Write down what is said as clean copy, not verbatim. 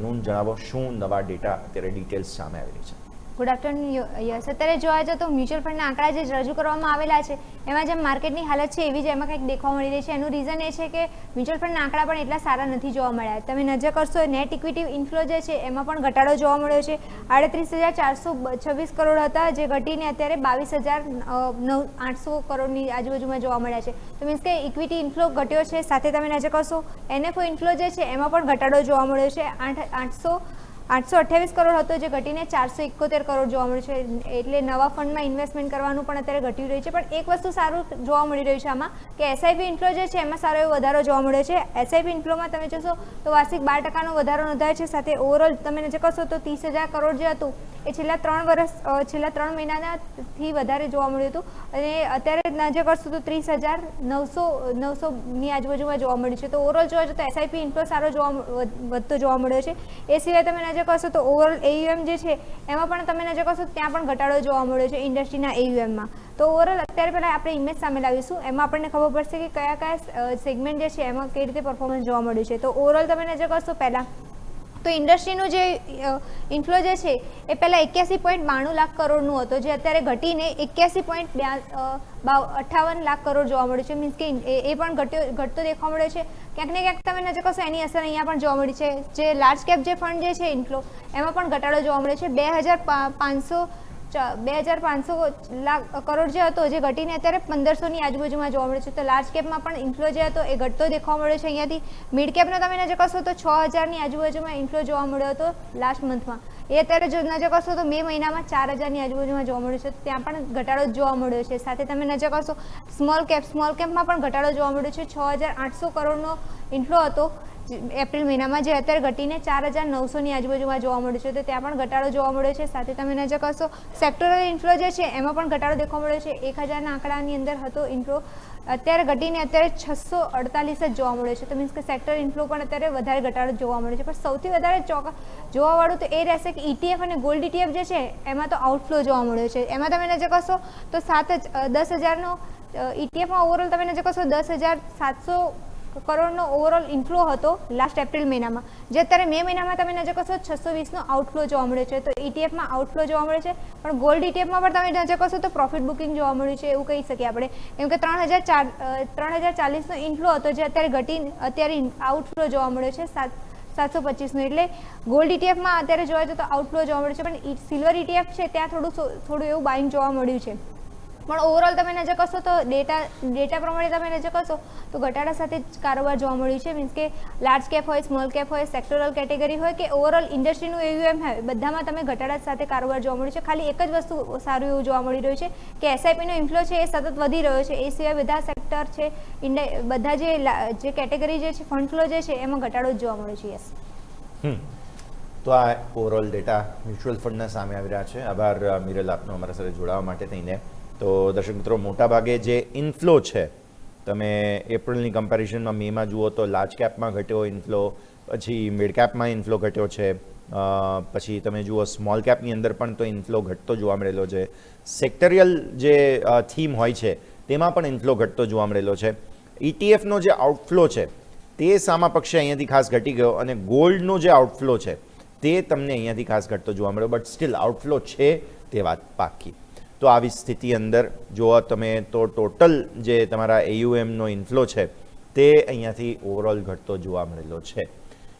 Afternoon. જણાવો શું નવા ડેટા અત્યારે ડિટેલ્સ સામે આવી રહી છે? Good afternoon yes. અત્યારે જોવા જાય તો મ્યુચ્યુઅલ ફંડના આંકડા જે રજૂ કરવામાં આવેલા છે એમાં જેમ માર્કેટની હાલત છે એવી જ એમાં કંઈક દેખવા મળી રહી છે. એનું રીઝન એ છે કે મ્યુચ્યુઅલ ફંડના આંકડા પણ એટલા સારા નથી જોવા મળ્યા. તમે નજર કરશો નેટ ઇક્વિટી ઇન્ફ્લો જે છે એમાં પણ ઘટાડો જોવા મળ્યો છે. 38,426 કરોડ હતા જે ઘટીને અત્યારે 22,800 કરોડની આજુબાજુમાં જોવા મળ્યા છે. તો મીન્સ કે ઇક્વિટી ઇન્ફ્લો ઘટ્યો છે. સાથે તમે નજર કરશો એનએફઓ ઇન્ફ્લો જે છે એમાં પણ ઘટાડો જોવા મળ્યો છે. 828 કરોડ હતો જે ઘટીને 471 કરોડ જોવા મળ્યું છે. એટલે નવા ફંડમાં ઇન્વેસ્ટમેન્ટ કરવાનું પણ અત્યારે ઘટી રહ્યું છે. પણ એક વસ્તુ સારું જોવા મળી રહ્યું છે આમાં કે એસઆઈપી ઇન્ફ્લો જે છે એમાં સારો એવો વધારો જોવા મળ્યો છે. એસઆઈપી ઇન્ફ્લોમાં તમે જોશો તો વાર્ષિક 12% વધારો નોંધાયો છે. સાથે ઓવરઓલ તમે નજર કરશો તો 30,000 કરોડ જે હતું એ છેલ્લા 3 મહિનાથી વધારે જોવા મળ્યું હતું અને અત્યારે નજર કરશો તો 30,900ની આજુબાજુમાં જોવા મળ્યું છે. તો ઓવરઓલ જોવા જઈએ તો એસઆઈપી ઇન્ફ્લો સારો વધતો જોવા મળ્યો છે. એ સિવાય તમે નજર કરશો તો ઓવરઓલ એયુએમ જે છે એમાં પણ તમે નજર કરશો ત્યાં પણ ઘટાડો જોવા મળ્યો છે ઇન્ડસ્ટ્રીના એયુએમમાં. તો ઓવરઓલ અત્યારે પહેલાં આપણે ઇમેજ સામે લાવીશું એમાં આપણને ખબર પડશે કે કયા કયા સેગમેન્ટ જે છે એમાં કઈ રીતે પરફોર્મન્સ જોવા મળ્યું છે. તો ઓવરઓલ તમે નજર કરશો પહેલાં તો ઇન્ડસ્ટ્રીનું જે ઇન્ફ્લો જે છે એ પહેલાં 81.92 લાખ કરોડનું હતું જે અત્યારે ઘટીને 81.58 લાખ કરોડ જોવા મળ્યું છે. મીન્સ કે એ પણ ઘટતો દેખવા મળ્યો છે. ક્યાંક ને ક્યાંક તમે નજર કરશો એની અસર અહીંયા પણ જોવા મળી છે. જે લાર્જ કેપ જે ફંડ જે છે ઇન્ફ્લો એમાં પણ ઘટાડો જોવા મળ્યો છે. 2,500 લાખ કરોડ જે હતો જે ઘટીને અત્યારે 1,500ની આજુબાજુમાં જોવા મળે છે. તો લાર્જ કેપમાં પણ ઇન્ફ્લો જે હતો એ ઘટતો દેખવા મળ્યો છે અહીંયાથી. મિડ કેપનો તમે નજર કરશો તો 6,000ની આજુબાજુમાં ઇન્ફ્લો જોવા મળ્યો હતો લાસ્ટ મંથમાં. એ અત્યારે જો નજર કરશો તો મે મહિનામાં 4,000ની આજુબાજુમાં જોવા મળ્યો છે. ત્યાં પણ ઘટાડો જોવા મળ્યો છે. સાથે તમે નજર કરશો સ્મોલ કેપમાં પણ ઘટાડો જોવા મળ્યો છે. 6,800 કરોડનો ઇન્ફ્લો હતો એપ્રિલ મહિનામાં જે અત્યારે ઘટીને 4,900ની આજુબાજુમાં જોવા મળ્યું છે. તો ત્યાં પણ ઘટાડો જોવા મળ્યો છે. સાથે તમે નજર કરશો સેક્ટરલ ઇન્ફ્લો જે છે એમાં પણ ઘટાડો દેખવા મળ્યો છે. 1,000ના આંકડાની અંદર હતો ઇન્ફ્લો અત્યારે ઘટીને અત્યારે 648 જ જોવા મળ્યો છે. તો મીન્સ કે સેક્ટર ઇન્ફ્લો પણ અત્યારે વધારે ઘટાડો જોવા મળ્યો છે. પણ સૌથી વધારે જોવાવાળું તો એ રહેશે કે ETF અને ગોલ્ડ ETF જે છે એમાં તો આઉટફ્લો જોવા મળ્યો છે. એમાં તમે નજર કરશો તો 10,000નો ETFમાં ઓવરઓલ તમે નજર કરશો 10,700 કરોડનો ઓવરઓલ ઇન્ફ્લો હતો લાસ્ટ એપ્રિલ મહિનામાં જે અત્યારે મે મહિનામાં તમે નજર કરશો 620નો આઉટફ્લો જોવા મળ્યો છે. તો ETFમાં આઉટફ્લો જોવા મળે છે. પણ ગોલ્ડ ETFમાં પણ તમે નજર કરશો તો પ્રોફિટ બુકિંગ જોવા મળ્યું છે એવું કહી શકીએ આપણે. કેમ કે 3,040નો ઇન્ફ્લો હતો જે અત્યારે આઉટફ્લો જોવા મળ્યો છે 725નો. એટલે ગોલ્ડ ETFમાં અત્યારે જોવા જઈએ તો આઉટફ્લો જોવા મળ્યો છે. પણ સિલ્વર ETF છે ત્યાં થોડું એવું બાઇંગ જોવા મળ્યું છે. પણ ઓવરઓલ તમે નજર કરશો તો ડેટા પ્રમાણે તમે નજર કરશો તો ઘટાડા સાથે જ કારોબાર જોવા મળ્યું છે. મીન્સ કે લાર્જ કેપ હોય, સ્મોલ કેપ હોય, સેક્ટરલ કેટેગરી હોય કે ઓવરઓલ ઇન્ડસ્ટ્રીનું એયુએમ હોય બધામાં તમે ઘટાડા સાથે કારોબાર જોવા મળ્યું છે. ખાલી એક જ વસ્તુ સારું એવું જોવા મળી રહ્યું છે કે એસઆઈપીનો ઇન્ફ્લો છે એ સતત વધી રહ્યો છે. એ સિવાય બધા સેક્ટર છે બધા જે કેટેગરી જે છે ફંડ ફ્લો જે છે એમાં ઘટાડો જ જોવા મળ્યો છે. યસ. તો આ ઓવરઓલ ડેટા મ્યુચ્યુઅલ ફંડના સામે આવી રહ્યા છે. આભાર મિરલ આપનો અમારા સાથે જોડાવા માટે થઈને. તો દર્શક મિત્રો મોટાભાગે જે ઇન્ફ્લો છે તમે એપ્રિલની કમ્પેરિઝનમાં મેમાં જુઓ તો લાર્જ કેપમાં ઘટ્યો ઇન્ફ્લો, પછી મિડ કેપમાં ઇન્ફ્લો ઘટ્યો છે, પછી તમે જુઓ સ્મોલ કેપની અંદર પણ તો ઇન્ફ્લો ઘટતો જોવા મળેલો છે. સેક્ટરિયલ જે થીમ હોય છે તેમાં પણ ઇન્ફ્લો ઘટતો જોવા મળેલો છે. ETFનો જે આઉટફ્લો છે તે સામા પક્ષે અહીંયાથી ખાસ ઘટી ગયો અને ગોલ્ડનો જે આઉટફ્લો છે તે તમને અહીંયાથી ખાસ ઘટતો જોવા મળ્યો. બટ સ્ટીલ આઉટફ્લો છે તે વાત પાકી. તો આવી સ્થિતિ અંદર જો તમે તો ટોટલ જે તમારા AUMનો ઇન્ફ્લો છે તે અહીંયાથી ઓવરઓલ ઘટતો જોવા મળેલો છે.